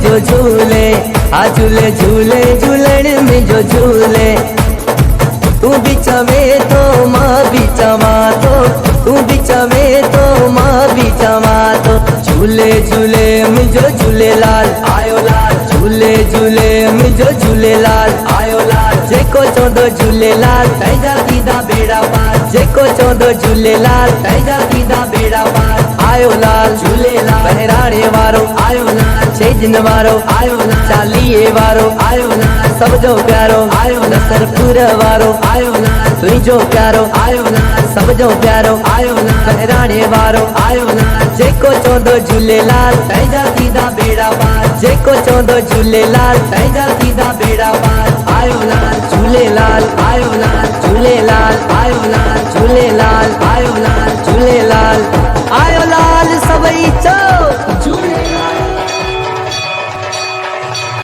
जो झूले, आ झूले झूले झूलण में जो झूले। तू भी चवे तो माँ भी चवा तो, तू भी चवे तो माँ भी चवा तो। झूले झूले मुझो झूलेलाल आयो लाल, झूले झूले मुझो झूलेलाल आयो लाल। जेको चौंदो झूलेलाल तैजा सीधा बेड़ा पार, जेको चौंदो झूलेलाल तैजा सीधा बेड़ा पार। आयो लाल झूलेलाल, बहराणे वारो आयो लाल, छेजन वारो आयो लाल, चालीहे वारो आयो लाल, सब जो प्यारो आयो लाल, सरपुर वारो आयो लाल, तुझो प्यारो आयो लाल, सब जो प्यारो आयो लाल, बहराणे वारो आयो लाल। जेको चौंदो झूलेलाल तैजा सीधा बेड़ा पार, जेको चौंदो झूलेलाल तैजा सीधा बेड़ा पार। आयो लाल झूलेलाल।